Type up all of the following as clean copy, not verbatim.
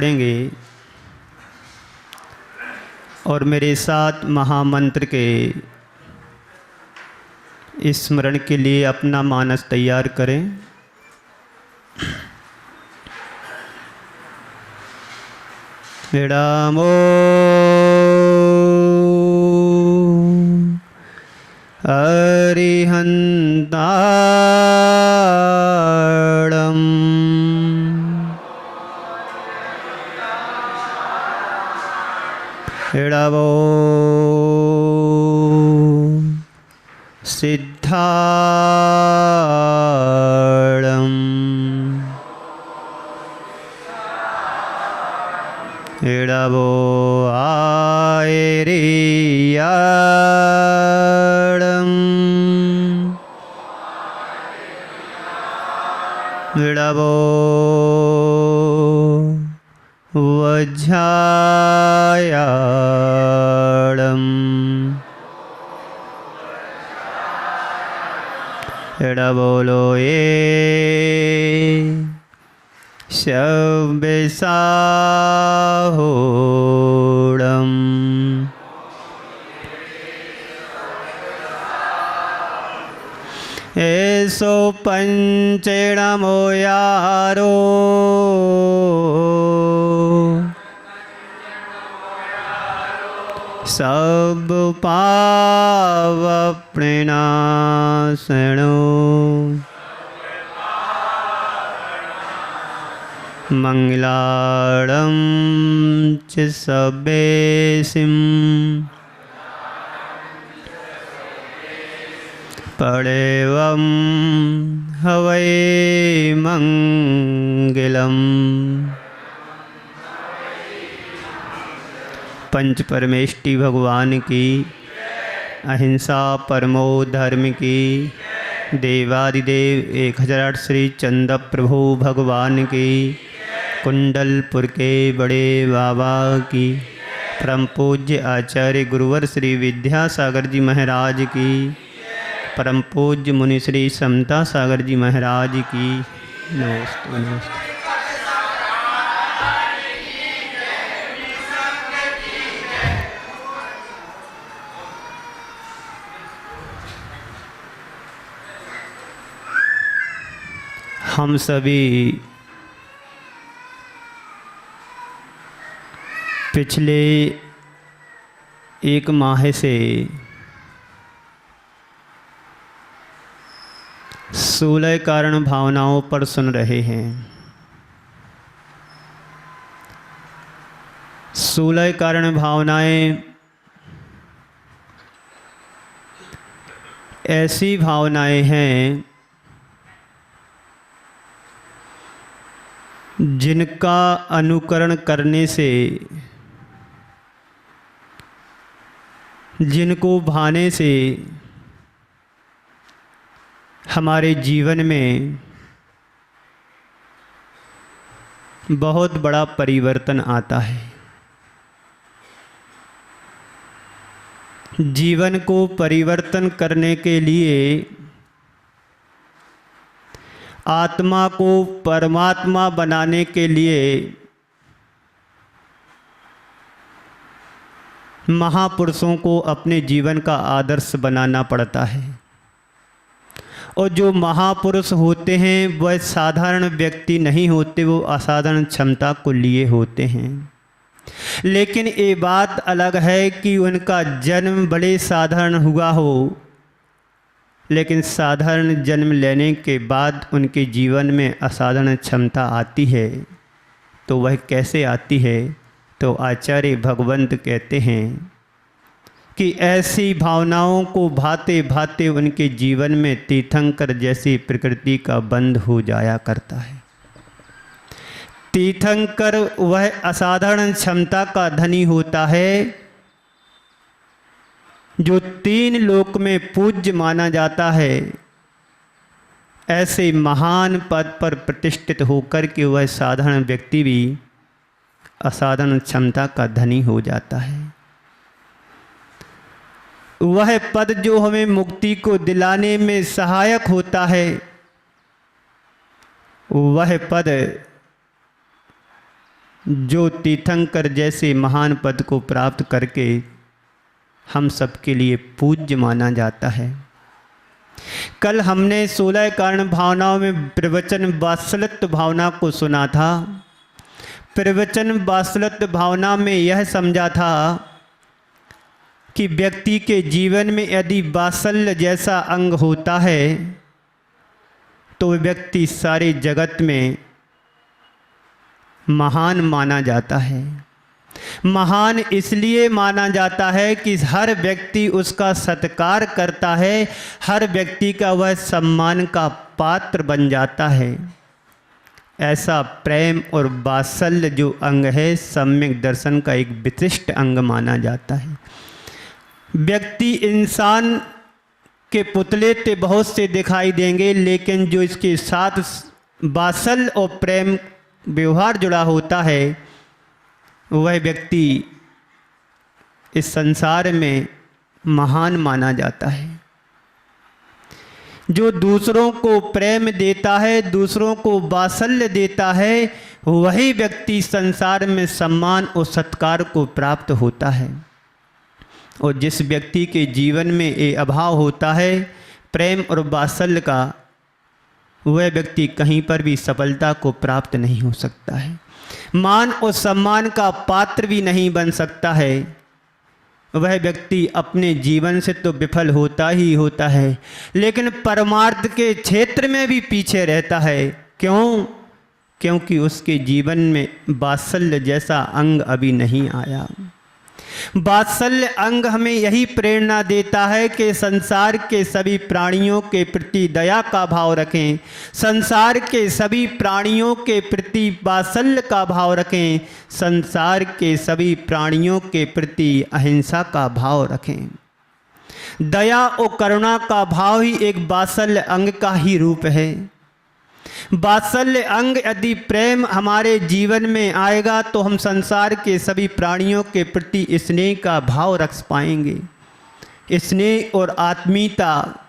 जोड़ेंगे और मेरे साथ महामंत्र के स्मरण के लिए अपना मानस तैयार करें। नमो अरिहंताणं नमो सिद्धाणं नमो आयर्याणं नमो वज्रायाणं नमो लोये शब्दसाहोणं ऐसो पंचेणमो यारो सब पावप्रणाशनो मंगलाणं च सभेसिं पडेवं हवै मंगलम्। पंच परमेष्टि भगवान की, अहिंसा परमो धर्म की, देवादिदेव 1008 श्री चंद प्रभु भगवान की, कुंडलपुर के बड़े बाबा की, परम पूज्य आचार्य गुरुवर श्री विद्यासागर जी महाराज की, परम पूज्य मुनि श्री समता सागर जी महाराज की नमस्ते नमस्ते। हम सभी पिछले एक माह से 16 कारण भावनाओं पर सुन रहे हैं। 16 कारण भावनाएं ऐसी भावनाएं हैं जिनका अनुकरण करने से, जिनको भाने से हमारे जीवन में बहुत बड़ा परिवर्तन आता है। जीवन को परिवर्तन करने के लिए, आत्मा को परमात्मा बनाने के लिए महापुरुषों को अपने जीवन का आदर्श बनाना पड़ता है। और जो महापुरुष होते हैं वह साधारण व्यक्ति नहीं होते, वो असाधारण क्षमता को लिए होते हैं। लेकिन ये बात अलग है कि उनका जन्म बड़े साधारण हुआ हो, लेकिन साधारण जन्म लेने के बाद उनके जीवन में असाधारण क्षमता आती है। तो वह कैसे आती है? तो आचार्य भगवंत कहते हैं कि ऐसी भावनाओं को भाते भाते उनके जीवन में तीर्थंकर जैसी प्रकृति का बंध हो जाया करता है। तीर्थंकर वह असाधारण क्षमता का धनी होता है जो 3 लोक में पूज्य माना जाता है। ऐसे महान पद पर प्रतिष्ठित होकर के वह साधारण व्यक्ति भी असाधारण क्षमता का धनी हो जाता है। वह पद जो हमें मुक्ति को दिलाने में सहायक होता है, वह पद जो तीर्थंकर जैसे महान पद को प्राप्त करके हम सबके लिए पूज्य माना जाता है। कल हमने 16 कारण भावनाओं में प्रवचन वात्सल्य भावना को सुना था। प्रवचन वात्सल्य भावना में यह समझा था कि व्यक्ति के जीवन में यदि वात्सल्य जैसा अंग होता है तो व्यक्ति सारे जगत में महान माना जाता है। महान इसलिए माना जाता है कि हर व्यक्ति उसका सत्कार करता है, हर व्यक्ति का वह सम्मान का पात्र बन जाता है। ऐसा प्रेम और वात्सल्य जो अंग है सम्यक दर्शन का एक विशिष्ट अंग माना जाता है। व्यक्ति इंसान के पुतले ते बहुत से दिखाई देंगे, लेकिन जो इसके साथ वात्सल्य और प्रेम व्यवहार जुड़ा होता है वह व्यक्ति इस संसार में महान माना जाता है। जो दूसरों को प्रेम देता है, दूसरों को वात्सल्य देता है, वही व्यक्ति संसार में सम्मान और सत्कार को प्राप्त होता है। और जिस व्यक्ति के जीवन में ये अभाव होता है प्रेम और वात्सल्य का, वह व्यक्ति कहीं पर भी सफलता को प्राप्त नहीं हो सकता है, मान और सम्मान का पात्र भी नहीं बन सकता है। वह व्यक्ति अपने जीवन से तो विफल होता ही होता है, लेकिन परमार्थ के क्षेत्र में भी पीछे रहता है। क्यों? क्योंकि उसके जीवन में वात्सल्य जैसा अंग अभी नहीं आया। वात्सल्य अंग हमें यही प्रेरणा देता है कि संसार के सभी प्राणियों के प्रति दया का भाव रखें, संसार के सभी प्राणियों के प्रति वात्सल्य का भाव रखें, संसार के सभी प्राणियों के प्रति अहिंसा का भाव रखें। दया और करुणा का भाव ही एक वात्सल्य अंग का ही रूप है। वात्सल्य अंग यदि प्रेम हमारे जीवन में आएगा तो हम संसार के सभी प्राणियों के प्रति स्नेह का भाव रख पाएंगे। स्नेह और आत्मीयता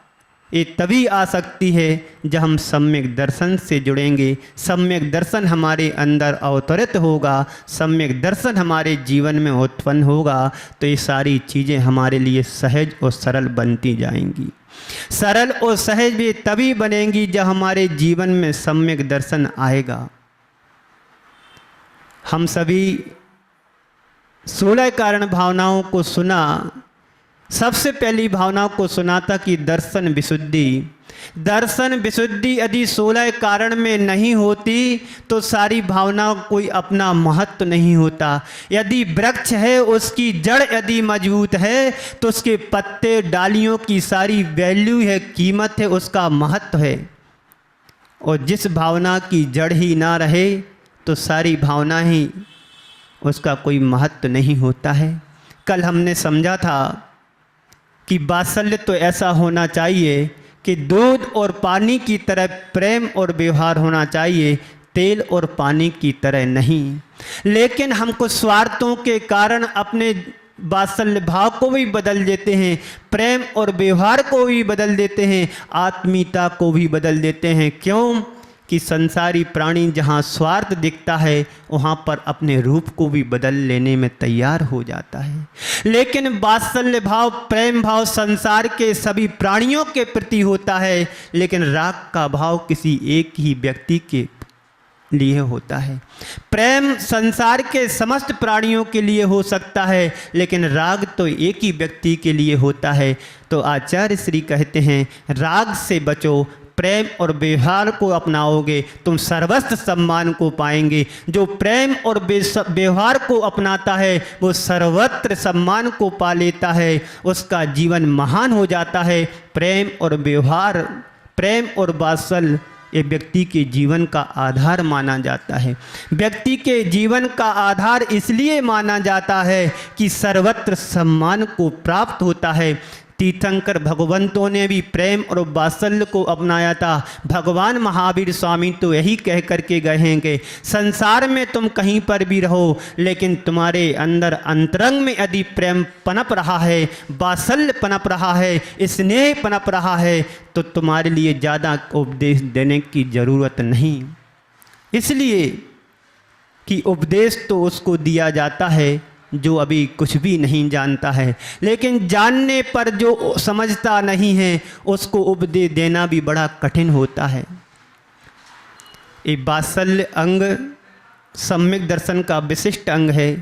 ये तभी आ सकती है जब हम सम्यक दर्शन से जुड़ेंगे, सम्यक दर्शन हमारे अंदर अवतरित होगा, सम्यक दर्शन हमारे जीवन में उत्पन्न होगा, तो ये सारी चीज़ें हमारे लिए सहज और सरल बनती जाएंगी। सरल और सहज भी तभी बनेंगी जब हमारे जीवन में सम्यक दर्शन आएगा। हम सभी 16 कारण भावनाओं को सुना। सबसे पहली भावना को सुना था कि दर्शन विशुद्धि। दर्शन विशुद्धि यदि 16 कारण में नहीं होती तो सारी भावनाओं कोई अपना महत्व नहीं होता। यदि वृक्ष है उसकी जड़ यदि मजबूत है तो उसके पत्ते डालियों की सारी वैल्यू है, कीमत है, उसका महत्व है। और जिस भावना की जड़ ही ना रहे तो सारी भावना ही उसका कोई महत्व नहीं होता है। कल हमने समझा था कि वात्सल्य तो ऐसा होना चाहिए कि दूध और पानी की तरह प्रेम और व्यवहार होना चाहिए, तेल और पानी की तरह नहीं। लेकिन हम कुछ स्वार्थों के कारण अपने वात्सल्य भाव को भी बदल देते हैं, प्रेम और व्यवहार को भी बदल देते हैं, आत्मीयता को भी बदल देते हैं। क्यों? कि संसारी प्राणी जहाँ स्वार्थ दिखता है वहाँ पर अपने रूप को भी बदल लेने में तैयार हो जाता है। लेकिन वात्सल्य भाव, प्रेम भाव संसार के सभी प्राणियों के प्रति होता है, लेकिन राग का भाव किसी एक ही व्यक्ति के लिए होता है। प्रेम संसार के समस्त प्राणियों के लिए हो सकता है, लेकिन राग तो एक ही व्यक्ति के लिए होता है। तो आचार्य श्री कहते हैं राग से बचो, प्रेम और व्यवहार को अपनाओगे तुम सर्वस्व सम्मान को पाएंगे। जो प्रेम और व्यवहार को अपनाता है वो सर्वत्र सम्मान को पा लेता है, उसका जीवन महान हो जाता है। प्रेम और व्यवहार, प्रेम और वात्सल्य ये व्यक्ति के जीवन का आधार माना जाता है। व्यक्ति के जीवन का आधार इसलिए माना जाता है कि सर्वत्र सम्मान को प्राप्त होता है। तीर्थंकर भगवंतों ने भी प्रेम और वात्सल्य को अपनाया था। भगवान महावीर स्वामी तो यही कह करके गए हैं कि संसार में तुम कहीं पर भी रहो, लेकिन तुम्हारे अंदर अंतरंग में यदि प्रेम पनप रहा है, वात्सल्य पनप रहा है, स्नेह पनप रहा है, तो तुम्हारे लिए ज़्यादा उपदेश देने की ज़रूरत नहीं। इसलिए कि उपदेश तो उसको दिया जाता है जो अभी कुछ भी नहीं जानता है, लेकिन जानने पर जो समझता नहीं है उसको उपदेश देना भी बड़ा कठिन होता है। ये वात्सल्य अंग सम्यक दर्शन का विशिष्ट अंग है।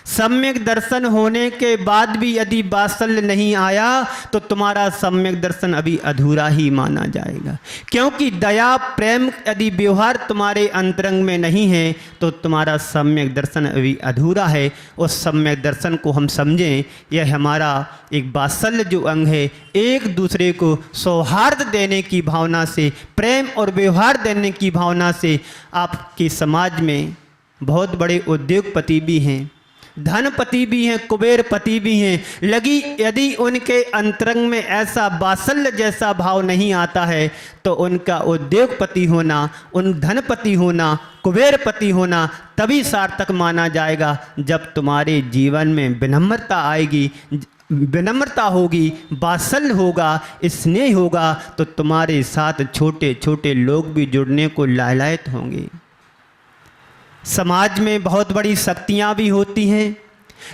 सम्यक दर्शन होने के बाद भी यदि वात्सल्य नहीं आया तो तुम्हारा सम्यक दर्शन अभी अधूरा ही माना जाएगा, क्योंकि दया प्रेम यदि व्यवहार तुम्हारे अंतरंग में नहीं है तो तुम्हारा सम्यक दर्शन अभी अधूरा है। उस सम्यक दर्शन को हम समझें, यह हमारा एक वात्सल्य जो अंग है, एक दूसरे को सौहार्द देने की भावना से, प्रेम और व्यवहार देने की भावना से। आपके समाज में बहुत बड़े उद्योगपति भी हैं, धनपति भी हैं, कुबेरपति भी हैं, लगी यदि उनके अंतरंग में ऐसा वात्सल्य जैसा भाव नहीं आता है तो उनका उद्योगपति होना, उन धनपति होना, कुबेरपति होना तभी सार्थक माना जाएगा जब तुम्हारे जीवन में विनम्रता आएगी, विनम्रता होगी, वात्सल्य होगा, स्नेह होगा, तो तुम्हारे साथ छोटे छोटे लोग भी जुड़ने को लालायित होंगे। समाज में बहुत बड़ी शक्तियाँ भी होती हैं,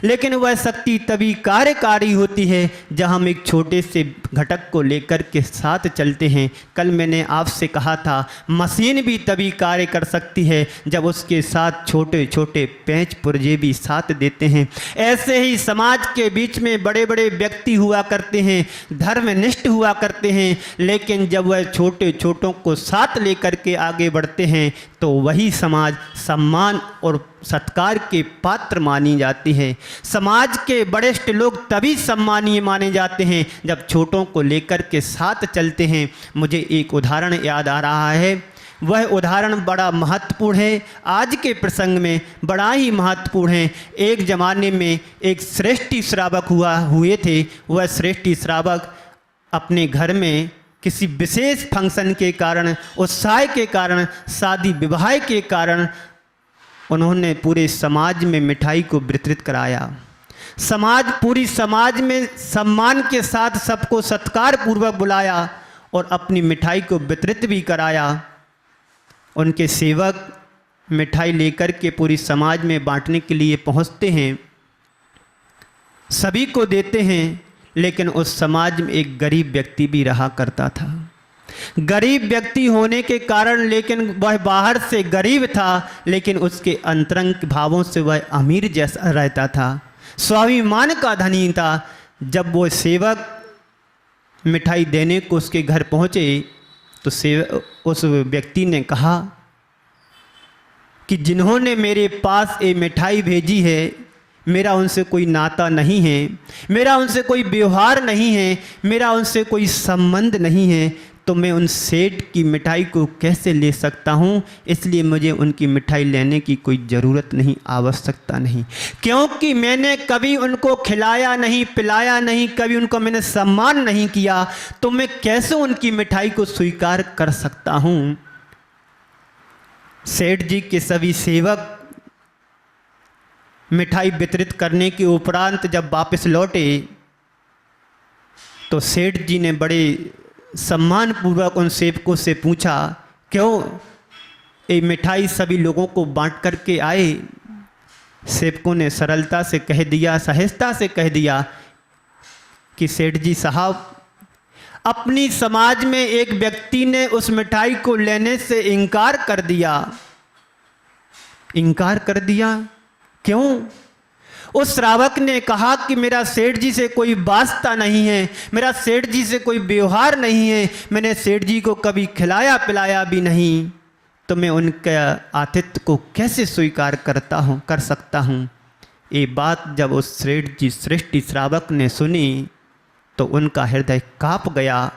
लेकिन वह शक्ति तभी कार्यकारी होती है जब हम एक छोटे से घटक को लेकर के साथ चलते हैं। कल मैंने आपसे कहा था मशीन भी तभी कार्य कर सकती है जब उसके साथ छोटे छोटे पेंच पुर्जे भी साथ देते हैं। ऐसे ही समाज के बीच में बड़े बड़े व्यक्ति हुआ करते हैं, धर्मनिष्ठ हुआ करते हैं, लेकिन जब वह छोटे छोटों को साथ लेकर के आगे बढ़ते हैं तो वही समाज सम्मान और सत्कार के पात्र मानी जाती है। समाज के वरिष्ठ लोग तभी सम्मानीय माने जाते हैं जब छोटों को लेकर के साथ चलते हैं। मुझे एक उदाहरण याद आ रहा है, वह उदाहरण बड़ा महत्वपूर्ण है, आज के प्रसंग में बड़ा ही महत्वपूर्ण है। एक ज़माने में एक श्रेष्ठी श्रावक हुए थे। वह श्रेष्ठी श्रावक अपने घर में किसी विशेष फंक्शन के कारण, उत्साह के कारण, शादी विवाह के कारण उन्होंने पूरे समाज में मिठाई को वितरित कराया। पूरी समाज में सम्मान के साथ सबको सत्कार पूर्वक बुलाया और अपनी मिठाई को वितरित भी कराया। उनके सेवक मिठाई लेकर के पूरी समाज में बांटने के लिए पहुंचते हैं, सभी को देते हैं, लेकिन उस समाज में एक गरीब व्यक्ति भी रहा करता था। गरीब व्यक्ति होने के कारण, लेकिन वह बाहर से गरीब था, लेकिन उसके अंतरंग भावों से वह अमीर जैसा रहता था, स्वाभिमान का धनी था। जब वो सेवक मिठाई देने को उसके घर पहुँचे तो उस व्यक्ति ने कहा कि जिन्होंने मेरे पास ये मिठाई भेजी है, मेरा उनसे कोई नाता नहीं है, मेरा उनसे कोई व्यवहार नहीं है, मेरा उनसे कोई संबंध नहीं है, तो मैं उन सेठ की मिठाई को कैसे ले सकता हूँ? इसलिए मुझे उनकी मिठाई लेने की कोई ज़रूरत नहीं, आवश्यकता नहीं, क्योंकि मैंने कभी उनको खिलाया नहीं, पिलाया नहीं, कभी उनको मैंने सम्मान नहीं किया, तो मैं कैसे उनकी मिठाई को स्वीकार कर सकता हूँ? सेठ जी के सभी सेवक मिठाई वितरित करने के उपरांत जब वापस लौटे तो सेठ जी ने बड़े सम्मानपूर्वक उन सेवकों से पूछा, क्यों ये मिठाई सभी लोगों को बांट करके आए? सेवकों ने सरलता से कह दिया, सहजता से कह दिया कि सेठ जी साहब, अपनी समाज में एक व्यक्ति ने उस मिठाई को लेने से इनकार कर दिया। इनकार कर दिया क्यों? उस श्रावक ने कहा कि मेरा सेठ जी से कोई वास्ता नहीं है, मेरा सेठ जी से कोई व्यवहार नहीं है, मैंने सेठ जी को कभी खिलाया पिलाया भी नहीं, तो मैं उनके आतिथ्य को कैसे स्वीकार कर सकता हूँ? ये बात जब उस सेठ जी श्रेष्ठी श्रावक ने सुनी तो उनका हृदय काँप गया।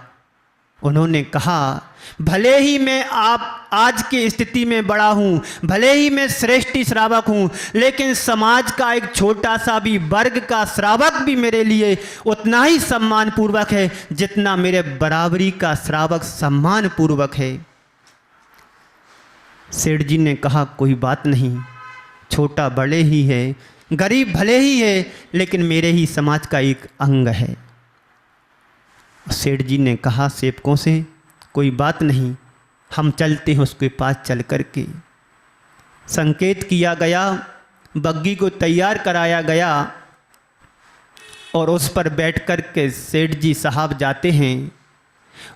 उन्होंने कहा, भले ही मैं आप आज की स्थिति में बड़ा हूँ, भले ही मैं श्रेष्ठी श्रावक हूँ, लेकिन समाज का एक छोटा सा भी वर्ग का श्रावक भी मेरे लिए उतना ही सम्मान पूर्वक है जितना मेरे बराबरी का श्रावक सम्मान पूर्वक है। सेठ जी ने कहा, कोई बात नहीं, छोटा भले ही है, गरीब भले ही है, लेकिन मेरे ही समाज का एक अंग है। सेठ जी ने कहा सेवकों से, कोई बात नहीं, हम चलते हैं उसके पास चल कर के। संकेत किया गया, बग्गी को तैयार कराया गया और उस पर बैठ कर के सेठ जी साहब जाते हैं।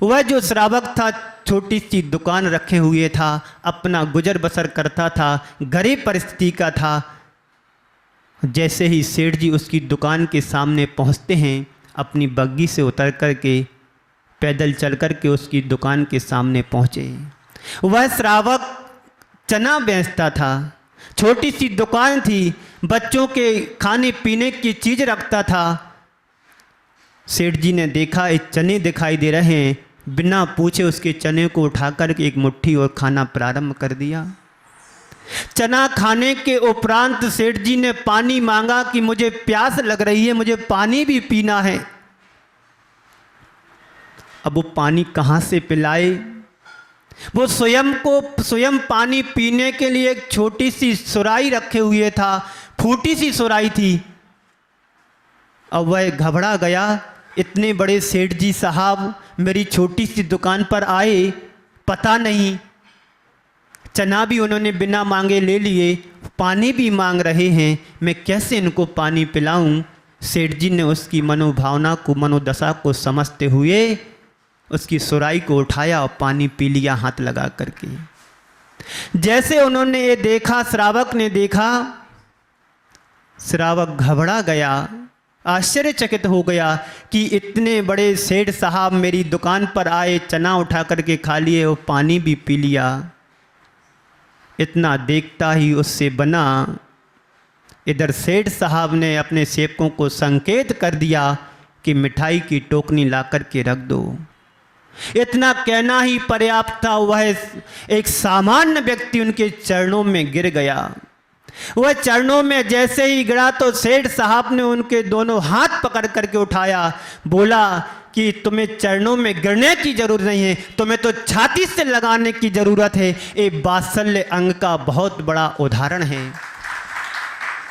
वह जो श्रावक था छोटी सी दुकान रखे हुए था, अपना गुजर बसर करता था, गरीब परिस्थिति का था। जैसे ही सेठ जी उसकी दुकान के सामने पहुंचते हैं, अपनी बग्गी से उतर कर के पैदल चल कर के उसकी दुकान के सामने पहुँचे। वह श्रावक चना बेचता था, छोटी सी दुकान थी, बच्चों के खाने पीने की चीज़ रखता था। सेठ जी ने देखा एक चने दिखाई दे रहे हैं, बिना पूछे उसके चने को उठाकर के एक मुट्ठी और खाना प्रारंभ कर दिया। चना खाने के उपरांत सेठ जी ने पानी मांगा कि मुझे प्यास लग रही है, मुझे पानी भी पीना है। अब वो पानी कहाँ से पिलाए? वो स्वयं पानी पीने के लिए एक छोटी सी सुराही रखे हुए था, फूटी सी सुराही थी। अब वह घबरा गया, इतने बड़े सेठ जी साहब मेरी छोटी सी दुकान पर आए, पता नहीं, चना भी उन्होंने बिना मांगे ले लिए, पानी भी मांग रहे हैं, मैं कैसे इनको पानी पिलाऊं? सेठ जी ने उसकी मनोभावना को, मनोदशा को समझते हुए उसकी सुराही को उठाया और पानी पी लिया हाथ लगा करके। जैसे उन्होंने ये देखा, श्रावक ने देखा, श्रावक घबरा गया, आश्चर्यचकित हो गया कि इतने बड़े सेठ साहब मेरी दुकान पर आए, चना उठा करके खा लिए और पानी भी पी लिया। इतना देखता ही उससे बना। इधर सेठ साहब ने अपने सेवकों को संकेत कर दिया कि मिठाई की टोकनी ला करके रख दो। इतना कहना ही पर्याप्त था। वह एक सामान्य व्यक्ति उनके चरणों में गिर गया। वह चरणों में जैसे ही गिरा तो सेठ साहब ने उनके दोनों हाथ पकड़ करके उठाया, बोला कि तुम्हें चरणों में गिरने की जरूरत नहीं है, तुम्हें तो छाती से लगाने की जरूरत है। ये वात्सल्य अंग का बहुत बड़ा उदाहरण है।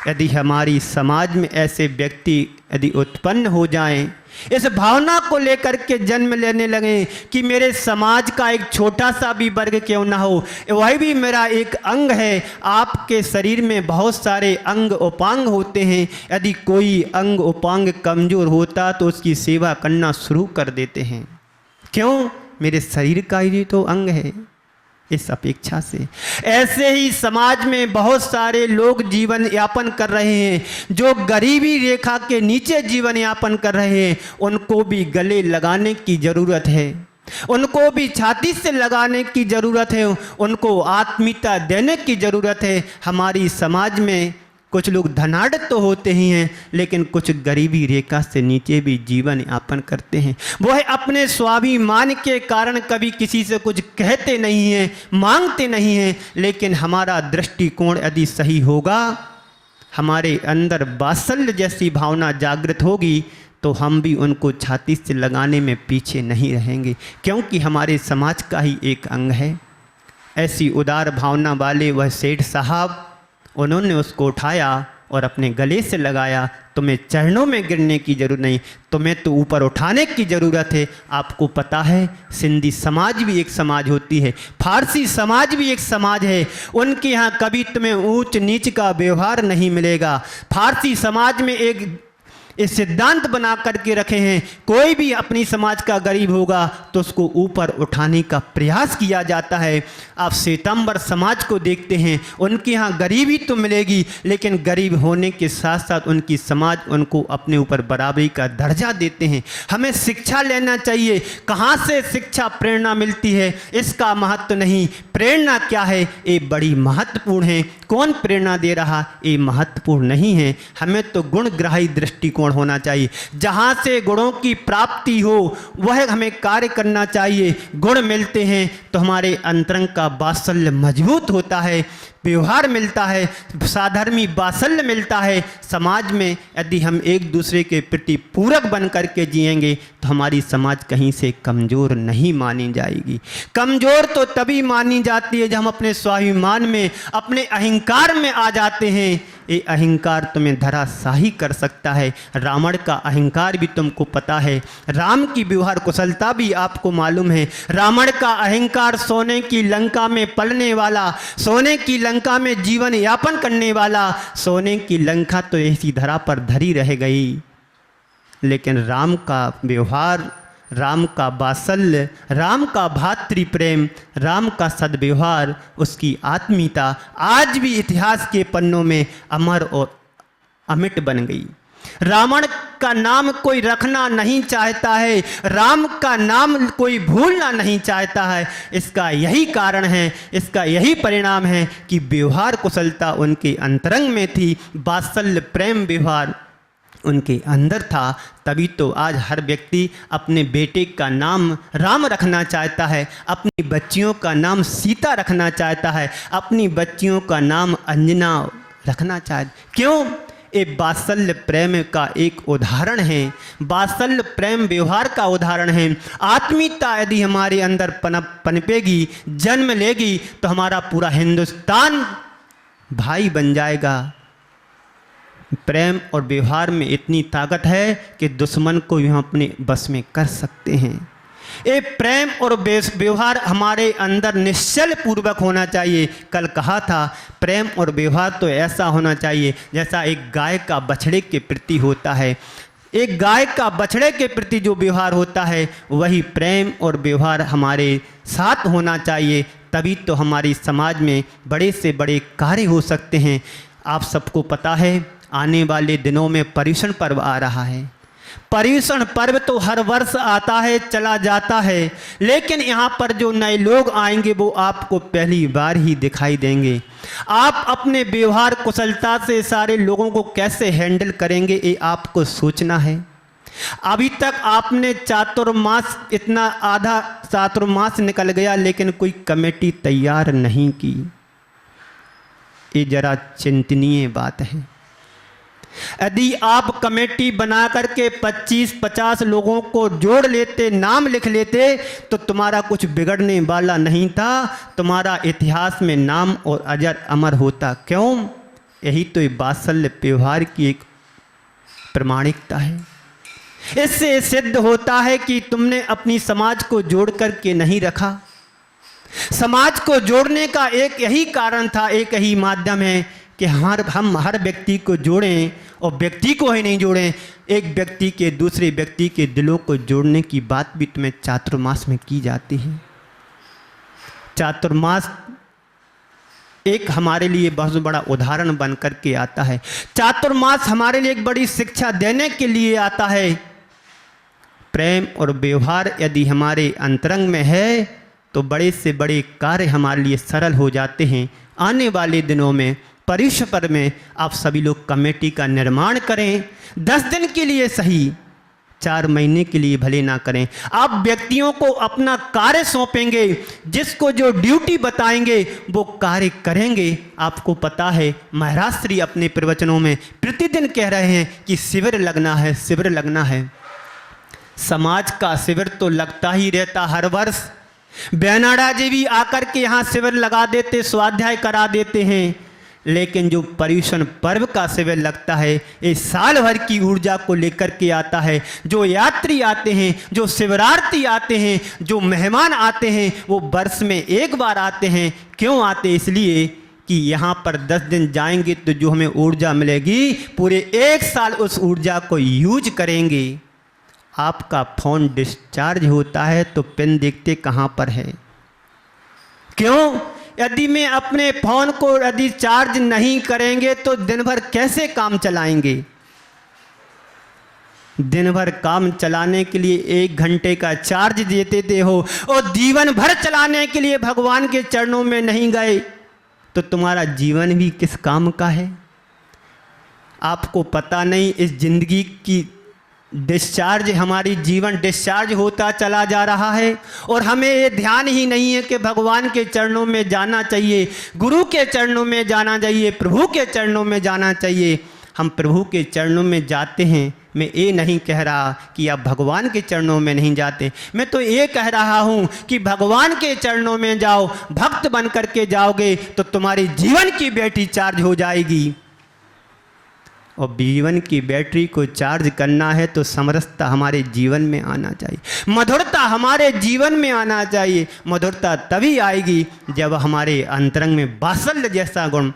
यदि हमारी समाज में ऐसे व्यक्ति यदि उत्पन्न हो जाएं, इस भावना को लेकर के जन्म लेने लगे कि मेरे समाज का एक छोटा सा भी वर्ग क्यों ना हो, वही भी मेरा एक अंग है। आपके शरीर में बहुत सारे अंग उपांग होते हैं, यदि कोई अंग उपांग कमजोर होता तो उसकी सेवा करना शुरू कर देते हैं। क्यों? मेरे शरीर का ही तो अंग है, इस अपेक्षा से। ऐसे ही समाज में बहुत सारे लोग जीवन यापन कर रहे हैं, जो गरीबी रेखा के नीचे जीवन यापन कर रहे हैं। उनको भी गले लगाने की ज़रूरत है, उनको भी छाती से लगाने की ज़रूरत है, उनको आत्मीयता देने की ज़रूरत है। हमारी समाज में कुछ लोग धनाढ़ तो होते ही हैं, लेकिन कुछ गरीबी रेखा से नीचे भी जीवन यापन करते हैं। वह अपने स्वाभिमान के कारण कभी किसी से कुछ कहते नहीं हैं, मांगते नहीं हैं, लेकिन हमारा दृष्टिकोण यदि सही होगा, हमारे अंदर वात्सल्य जैसी भावना जागृत होगी, तो हम भी उनको छाती से लगाने में पीछे नहीं रहेंगे, क्योंकि हमारे समाज का ही एक अंग है। ऐसी उदार भावना वाले वह सेठ साहब, उन्होंने उसको उठाया और अपने गले से लगाया। तुम्हें चरणों में गिरने की जरूरत नहीं, तुम्हें तो ऊपर उठाने की ज़रूरत है। आपको पता है, सिंधी समाज भी एक समाज होती है, फारसी समाज भी एक समाज है। उनके यहाँ कभी तुम्हें ऊंच नीच का व्यवहार नहीं मिलेगा। फारसी समाज में एक इस सिद्धांत बना करके रखे हैं, कोई भी अपनी समाज का गरीब होगा तो उसको ऊपर उठाने का प्रयास किया जाता है। आप श्वेतांबर समाज को देखते हैं, उनके यहाँ गरीबी तो मिलेगी, लेकिन गरीब होने के साथ साथ उनकी समाज उनको अपने ऊपर बराबरी का दर्जा देते हैं। हमें शिक्षा लेना चाहिए। कहाँ से शिक्षा प्रेरणा मिलती है इसका महत्व नहीं, प्रेरणा क्या है ये बड़ी महत्वपूर्ण है। कौन प्रेरणा दे रहा ये महत्वपूर्ण नहीं है। हमें तो गुणग्राही दृष्टिकोण होना चाहिए। जहाँ से गुणों की प्राप्ति हो वह हमें कार्य करना चाहिए। गुण मिलते हैं तो हमारे अंतरंग का वात्सल्य मजबूत होता है, व्यवहार मिलता है, साधर्मी वात्सल्य मिलता है। समाज में यदि हम एक दूसरे के प्रति पूरक बन करके जिएंगे तो हमारी समाज कहीं से कमज़ोर नहीं मानी जाएगी। कमज़ोर तो तभी मानी जाती है जब हम अपने स्वाभिमान में, अपने अहंकार में आ जाते हैं। ये अहंकार तुम्हें धराशाही कर सकता है। रावण का अहंकार भी तुमको पता है, राम की व्यवहार कुशलता भी आपको मालूम है। रावण का अहंकार सोने की लंका में पलने वाला, सोने की लंका में जीवन यापन करने वाला, सोने की लंका तो ऐसी धरा पर धरी रह गई। लेकिन राम का व्यवहार, राम का वात्सल्य, राम का भातृ प्रेम, राम का सद्व्यवहार, उसकी आत्मीयता आज भी इतिहास के पन्नों में अमर और अमिट बन गई। रावण का नाम कोई रखना नहीं चाहता है, राम का नाम कोई भूलना नहीं चाहता है। इसका यही कारण है, इसका यही परिणाम है कि व्यवहार कुशलता उनके अंतरंग में थी, वात्सल्य प्रेम व्यवहार उनके अंदर था। तभी तो आज हर व्यक्ति अपने बेटे का नाम राम रखना चाहता है, अपनी बच्चियों का नाम सीता रखना चाहता है, अपनी बच्चियों का नाम अंजना रखना चाहता। क्यों? ये वात्सल्य प्रेम का एक उदाहरण है, वात्सल्य प्रेम व्यवहार का उदाहरण है। आत्मीयता यदि हमारे अंदर पनपेगी, जन्म लेगी, तो हमारा पूरा हिंदुस्तान भाई बन जाएगा। प्रेम और व्यवहार में इतनी ताकत है कि दुश्मन को भी हम अपने बस में कर सकते हैं। ये प्रेम और व्यवहार हमारे अंदर निश्चल पूर्वक होना चाहिए। कल कहा था प्रेम और व्यवहार तो ऐसा होना चाहिए जैसा एक गाय का बछड़े के प्रति होता है। एक गाय का बछड़े के प्रति जो व्यवहार होता है, वही प्रेम और व्यवहार हमारे साथ होना चाहिए। तभी तो हमारी समाज में बड़े से बड़े कार्य हो सकते हैं। आप सबको पता है आने वाले दिनों में पर्युषण पर्व आ रहा है। पर्युषण पर्व तो हर वर्ष आता है, चला जाता है, लेकिन यहाँ पर जो नए लोग आएंगे वो आपको पहली बार ही दिखाई देंगे। आप अपने व्यवहार कुशलता से सारे लोगों को कैसे हैंडल करेंगे, ये आपको सोचना है। अभी तक आपने चातुर्मास, इतना आधा चातुर्मास निकल गया, लेकिन कोई कमेटी तैयार नहीं की। ये जरा चिंतनीय बात है। यदि आप कमेटी बना करके 25-50 लोगों को जोड़ लेते, नाम लिख लेते, तो तुम्हारा कुछ बिगड़ने वाला नहीं था, तुम्हारा इतिहास में नाम और अजर अमर होता। क्यों? यही तो वात्सल्य व्यवहार की एक प्रमाणिकता है। इससे सिद्ध होता है कि तुमने अपनी समाज को जोड़ करके नहीं रखा। समाज को जोड़ने का एक यही कारण था, एक यही माध्यम है कि हम हर व्यक्ति को जोड़ें, और व्यक्ति को ही नहीं जोड़ें, एक व्यक्ति के दूसरे व्यक्ति के दिलों को जोड़ने की बात भी तुम्हें चातुर्मास में की जाती है। चातुर्मास एक हमारे लिए बहुत बड़ा उदाहरण बन करके आता है। चातुर्मास हमारे लिए एक बड़ी शिक्षा देने के लिए आता है। प्रेम और व्यवहार यदि हमारे अंतरंग में है तो बड़े से बड़े कार्य हमारे लिए सरल हो जाते हैं। आने वाले दिनों में पर्युषण पर्व में आप सभी लोग कमेटी का निर्माण करें। 10 दिन के लिए सही, 4 महीने के लिए भले ना करें। आप व्यक्तियों को अपना कार्य सौंपेंगे, जिसको जो ड्यूटी बताएंगे वो कार्य करेंगे। आपको पता है महाराज श्री अपने प्रवचनों में प्रतिदिन कह रहे हैं कि शिविर लगना है, शिविर लगना है। समाज का शिविर तो लगता ही रहता हर वर्ष। बेनाडा जी भी आकर के यहाँ शिविर लगा देते, स्वाध्याय करा देते हैं। लेकिन जो पर्युषण पर्व का शिविर लगता है, ये साल भर की ऊर्जा को लेकर के आता है। जो यात्री आते हैं, जो शिवरार्थी आते हैं, जो मेहमान आते हैं, वो वर्ष में एक बार आते हैं। क्यों आते? इसलिए कि यहाँ पर 10 दिन जाएंगे तो जो हमें ऊर्जा मिलेगी, पूरे 1 साल उस ऊर्जा को यूज करेंगे। आपका फोन डिस्चार्ज होता है तो पिन देखते कहाँ पर है। क्यों? यदि मैं अपने फोन को यदि चार्ज नहीं करेंगे तो दिन भर कैसे काम चलाएंगे? दिन भर काम चलाने के लिए 1 घंटे का चार्ज देते हो, और जीवन भर चलाने के लिए भगवान के चरणों में नहीं गए तो तुम्हारा जीवन भी किस काम का है? आपको पता नहीं इस जिंदगी की डिस्चार्ज, हमारी जीवन डिस्चार्ज होता चला जा रहा है, और हमें ये ध्यान ही नहीं है कि भगवान के चरणों में जाना चाहिए, गुरु के चरणों में जाना चाहिए, प्रभु के चरणों में जाना चाहिए। हम प्रभु के चरणों में जाते हैं। मैं ये नहीं कह रहा कि आप भगवान के चरणों में नहीं जाते, मैं तो ये कह रहा हूँ कि भगवान के चरणों में जाओ, भक्त बन करके जाओगे तो तुम्हारी जीवन की बैटरी चार्ज हो जाएगी। और जीवन की बैटरी को चार्ज करना है तो समरसता हमारे जीवन में आना चाहिए, मधुरता हमारे जीवन में आना चाहिए। मधुरता तभी आएगी जब हमारे अंतरंग में वात्सल्य जैसा गुण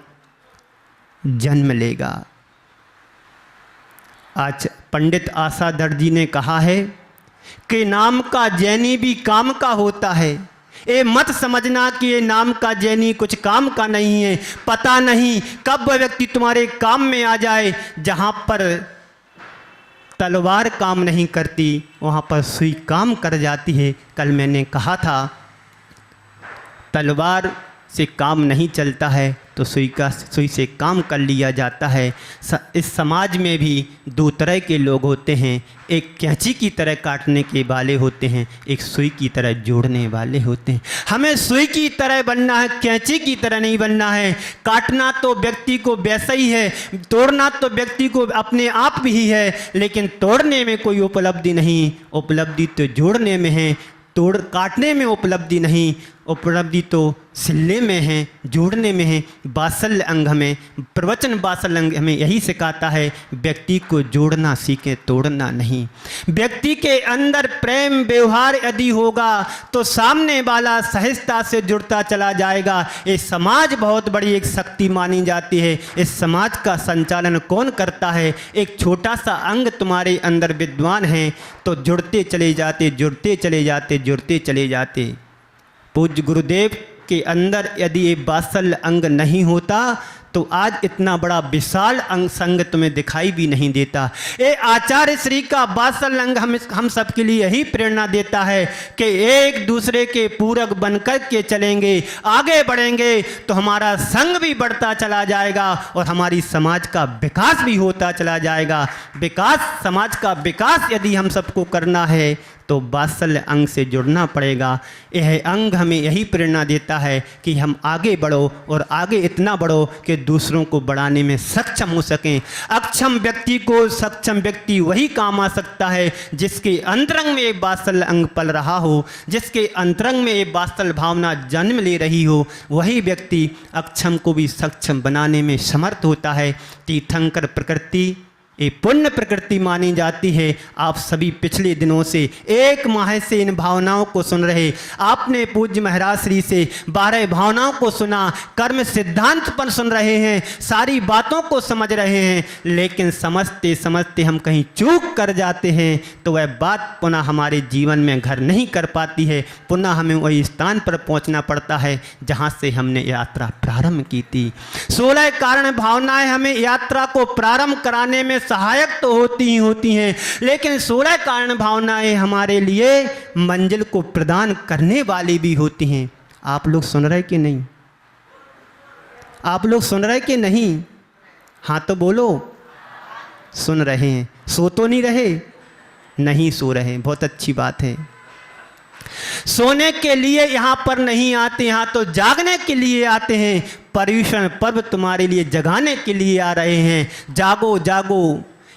जन्म लेगा। आज पंडित आसाधर जी ने कहा है कि नाम का जैनी भी काम का होता है। ये मत समझना कि ये नाम का जैनी कुछ काम का नहीं है। पता नहीं कब वह व्यक्ति तुम्हारे काम में आ जाए। जहाँ पर तलवार काम नहीं करती वहाँ पर सुई काम कर जाती है। कल मैंने कहा था तलवार से काम नहीं चलता है तो सुई से काम कर लिया जाता है। इस समाज में भी दो तरह के लोग होते हैं, एक कैंची की तरह काटने के वाले होते हैं, एक सुई की तरह जोड़ने वाले होते हैं। हमें सुई की तरह बनना है, कैंची की तरह नहीं बनना है। काटना तो व्यक्ति को वैसा ही है, तोड़ना तो व्यक्ति को अपने आप ही है, लेकिन तोड़ने में कोई उपलब्धि नहीं, उपलब्धि तो जोड़ने में है। तोड़ काटने में उपलब्धि नहीं, उपलब्धि तो सिलने में है, जोड़ने में है। वात्सल्य अंग हमें, प्रवचन वात्सल्य अंग हमें यही सिखाता है, व्यक्ति को जोड़ना सीखें, तोड़ना नहीं। व्यक्ति के अंदर प्रेम व्यवहार यदि होगा तो सामने वाला सहजता से जुड़ता चला जाएगा। ये समाज बहुत बड़ी एक शक्ति मानी जाती है। इस समाज का संचालन कौन करता है? एक छोटा सा अंग तुम्हारे अंदर विद्वान है तो जुड़ते चले जाते, जुड़ते चले जाते, जुड़ते चले जाते। पूज्य गुरुदेव के अंदर यदि ये वात्सल्य अंग नहीं होता तो आज इतना बड़ा विशाल अंग संग तुम्हें दिखाई भी नहीं देता। ये आचार्य श्री का वात्सल्य अंग हम सबके लिए यही प्रेरणा देता है कि एक दूसरे के पूरक बनकर के चलेंगे, आगे बढ़ेंगे तो हमारा संग भी बढ़ता चला जाएगा और हमारी समाज का विकास भी होता चला जाएगा। विकास, समाज का विकास यदि हम सबको करना है तो वात्सल्य अंग से जुड़ना पड़ेगा। यह अंग हमें यही प्रेरणा देता है कि हम आगे बढ़ो और आगे इतना बढ़ो कि दूसरों को बढ़ाने में सक्षम हो सकें। अक्षम व्यक्ति को सक्षम व्यक्ति वही काम आ सकता है जिसके अंतरंग में एक वात्सल्य अंग पल रहा हो, जिसके अंतरंग में एक वात्सल्य भावना जन्म ले रही हो। वही व्यक्ति अक्षम को भी सक्षम बनाने में समर्थ होता है। तीर्थंकर प्रकृति ये पुण्य प्रकृति मानी जाती है। आप सभी पिछले दिनों से एक माह से इन भावनाओं को सुन रहे, आपने पूज्य महाराज श्री से 12 भावनाओं को सुना, कर्म सिद्धांत पर सुन रहे हैं, सारी बातों को समझ रहे हैं, लेकिन समझते समझते हम कहीं चूक कर जाते हैं तो वह बात पुनः हमारे जीवन में घर नहीं कर पाती है। पुनः हमें वही स्थान पर पहुंचना पड़ता है जहां से हमने यात्रा प्रारंभ की थी। 16 कारण भावनाएं हमें यात्रा को प्रारंभ कराने में सहायक तो होती ही होती हैं, लेकिन 16 कारण भावनाएं हमारे लिए मंजिल को प्रदान करने वाली भी होती हैं। आप लोग सुन रहे कि नहीं? आप लोग सुन रहे कि नहीं? हाँ तो बोलो। सुन रहे हैं, सो तो नहीं रहे? नहीं सो रहे, बहुत अच्छी बात है। सोने के लिए यहाँ पर नहीं आते, यहाँ तो जागने के लिए आते हैं। पर्युषण पर्व तुम्हारे लिए जगाने के लिए आ रहे हैं। जागो जागो,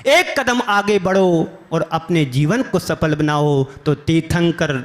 एक कदम आगे बढ़ो और अपने जीवन को सफल बनाओ। तो तीर्थंकर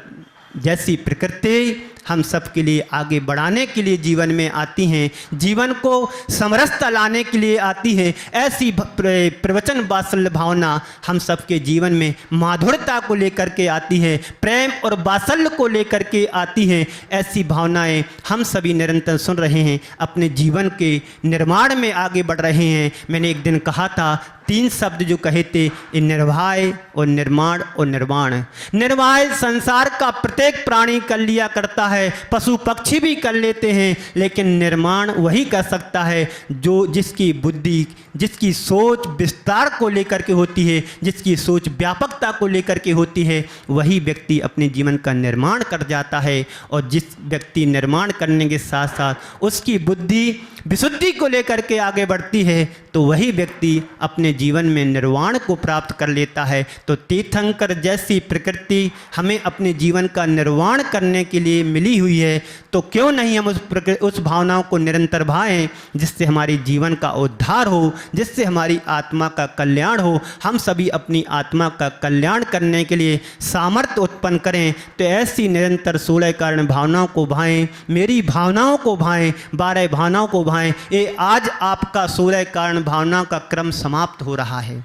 जैसी प्रकृति हम सब के लिए आगे बढ़ाने के लिए जीवन में आती हैं, जीवन को समरसता लाने के लिए आती है। ऐसी प्रवचन वात्सल्य भावना हम सब के जीवन में माधुर्यता को लेकर के आती है, प्रेम और वात्सल्य को लेकर के आती है। ऐसी भावनाएं हम सभी निरंतर सुन रहे हैं, अपने जीवन के निर्माण में आगे बढ़ रहे हैं। मैंने एक दिन कहा था 3 शब्द जो कहे थे, निर्वाह और निर्माण और निर्वाण। निर्वाह संसार का प्रत्येक प्राणी कर लिया करता है, पशु पक्षी भी कर लेते हैं, लेकिन निर्माण वही कर सकता है जो जिसकी बुद्धि, जिसकी सोच विस्तार को लेकर के होती है, जिसकी सोच व्यापकता को लेकर के होती है, वही व्यक्ति अपने जीवन का निर्माण कर जाता है। और जिस व्यक्ति निर्माण करने के साथ साथ उसकी बुद्धि विशुद्धि को लेकर के आगे बढ़ती है, तो वही व्यक्ति अपने जीवन में निर्वाण को प्राप्त कर लेता है। तो तीर्थंकर जैसी प्रकृति हमें अपने जीवन का निर्वाण करने के लिए मिली हुई है, तो क्यों नहीं हम उस भावनाओं को निरंतर भाएं जिससे हमारी जीवन का उद्धार हो, जिससे हमारी आत्मा का कल्याण हो। हम सभी अपनी आत्मा का कल्याण करने के लिए सामर्थ्य उत्पन्न करें। तो ऐसी निरंतर 16 कारण भावनाओं को भाएं, मेरी भावनाओं को भाएं, 12 भावनाओं को भाएं। ये आज आपका 16 कारण ध्यान भावना का क्रम समाप्त हो रहा है।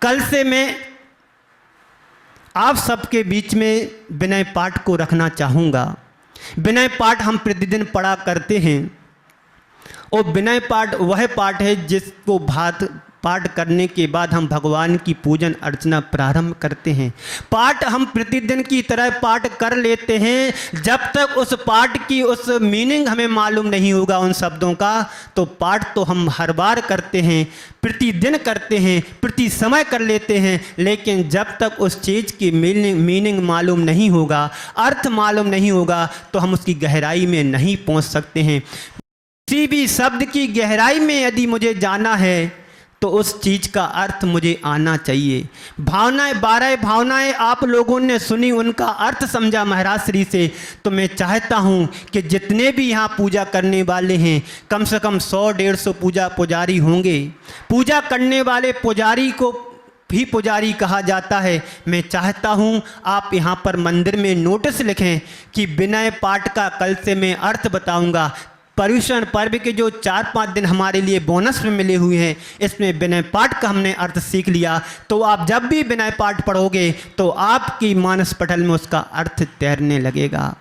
कल से मैं आप सबके बीच में विनय पाठ को रखना चाहूँगा। विनय पाठ हम प्रतिदिन पढ़ा करते हैं और विनय पाठ वह पाठ है जिसको पाठ करने के बाद हम भगवान की पूजन अर्चना प्रारंभ करते हैं। पाठ हम प्रतिदिन की तरह पाठ कर लेते हैं। जब तक उस पाठ की उस मीनिंग हमें मालूम नहीं होगा उन शब्दों का, तो पाठ तो हम हर बार करते हैं, प्रतिदिन करते हैं, प्रति समय कर लेते हैं, लेकिन जब तक उस चीज़ की मीनिंग मालूम नहीं होगा, अर्थ मालूम नहीं होगा, तो हम उसकी गहराई में नहीं पहुंच सकते हैं। किसी भी शब्द की गहराई में यदि मुझे जाना है तो उस चीज़ का अर्थ मुझे आना चाहिए। भावनाएं 12 भावनाएं आप लोगों ने सुनी, उनका अर्थ समझा महाराज श्री से। तो मैं चाहता हूं कि जितने भी यहाँ पूजा करने वाले हैं, कम से कम 100-150 पुजारी होंगे। पूजा करने वाले पुजारी को भी पुजारी कहा जाता है। मैं चाहता हूं आप यहाँ पर मंदिर में नोटिस लिखें कि विनय पाठ का कल से मैं अर्थ बताऊंगा। पर्युषण पर्व के जो 4-5 दिन हमारे लिए बोनस में मिले हुए हैं, इसमें विनय पाठ का हमने अर्थ सीख लिया। तो आप जब भी विनय पाठ पढ़ोगे तो आपकी मानस पटल में उसका अर्थ तैरने लगेगा।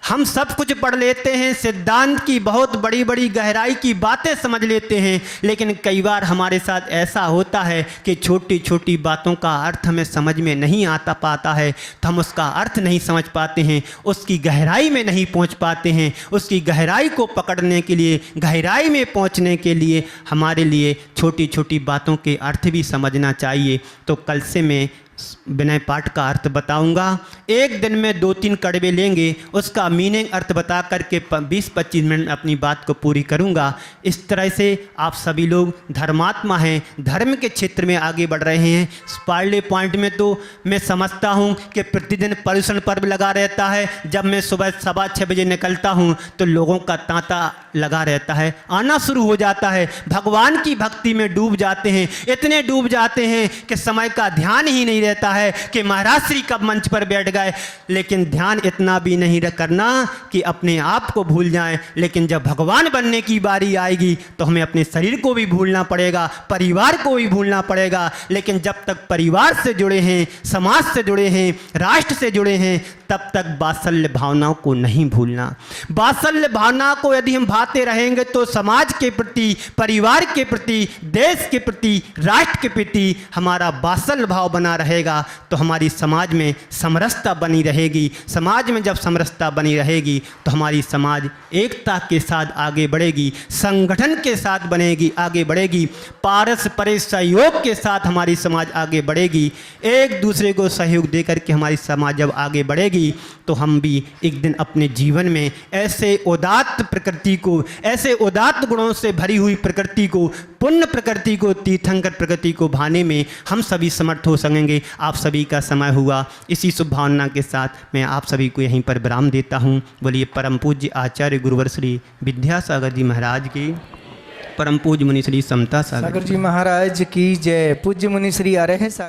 हम सब कुछ पढ़ लेते हैं, सिद्धांत की बहुत बड़ी बड़ी गहराई की बातें समझ लेते हैं, लेकिन कई बार हमारे साथ ऐसा होता है कि छोटी छोटी बातों का अर्थ हमें समझ में नहीं आता पाता है, तो हम उसका अर्थ नहीं समझ पाते हैं, उसकी गहराई में नहीं पहुंच पाते हैं। उसकी गहराई को पकड़ने के लिए, गहराई में पहुंचने के लिए हमारे लिए छोटी छोटी बातों के अर्थ भी समझना चाहिए। तो कल से मैं विनय पाठ का अर्थ बताऊंगा। एक दिन में 2-3 कड़वे लेंगे, उसका मीनिंग अर्थ बता करके 20-25 मिनट अपनी बात को पूरी करूंगा। इस तरह से आप सभी लोग धर्मात्मा हैं, धर्म के क्षेत्र में आगे बढ़ रहे हैं। पार्ले पॉइंट में तो मैं समझता हूं कि प्रतिदिन पर्युषण पर्व लगा रहता है। जब मैं सुबह 6:15 बजे निकलता हूं तो लोगों का तांता लगा रहता है, आना शुरू हो जाता है। भगवान की भक्ति में डूब जाते हैं, इतने डूब जाते हैं कि समय का ध्यान ही नहीं रहता है कि महाराज श्री कब मंच पर बैठ गए। लेकिन ध्यान इतना भी नहीं करना कि अपने आप को भूल जाएं। लेकिन जब भगवान बनने की बारी आएगी तो हमें अपने शरीर को भी भूलना पड़ेगा, परिवार को भी भूलना पड़ेगा। लेकिन जब तक परिवार से जुड़े हैं, समाज से जुड़े हैं, राष्ट्र से जुड़े हैं, तब तक वात्सल्य भावनाओं को नहीं भूलना। वात्सल्य भावना को यदि हम भाते रहेंगे तो समाज के प्रति, परिवार के प्रति, देश के प्रति, राष्ट्र के प्रति हमारा वात्सल्य भाव बना रहेगा, तो हमारी समाज में समरसता बनी रहेगी। समाज में जब समरसता बनी रहेगी तो हमारी समाज एकता के साथ आगे बढ़ेगी, संगठन के साथ बनेगी, आगे बढ़ेगी, पारस्परिक सहयोग के साथ हमारी समाज आगे बढ़ेगी। एक दूसरे को सहयोग देकर के हमारी समाज जब आगे बढ़ेगी तो हम भी एक दिन अपने जीवन में ऐसे उदात्त प्रकृति को, ऐसे उदात्त गुणों से भरी हुई प्रकृति को, पुण्य प्रकृति को, तीर्थंकर प्रकृति को भाने में हम सभी समर्थ हो सकेंगे। आप सभी का समय हुआ। इसी शुभ भावना के साथ मैं आप सभी को यहीं पर विराम देता हूँ। बोलिए परम पूज्य आचार्य गुरुवर श्री विद्यासागर जी महाराज की, परम पूज्य मुनि श्री समता सागर जी महाराज की जय। पूज्य मुनि श्री आ रहे हैं सागर।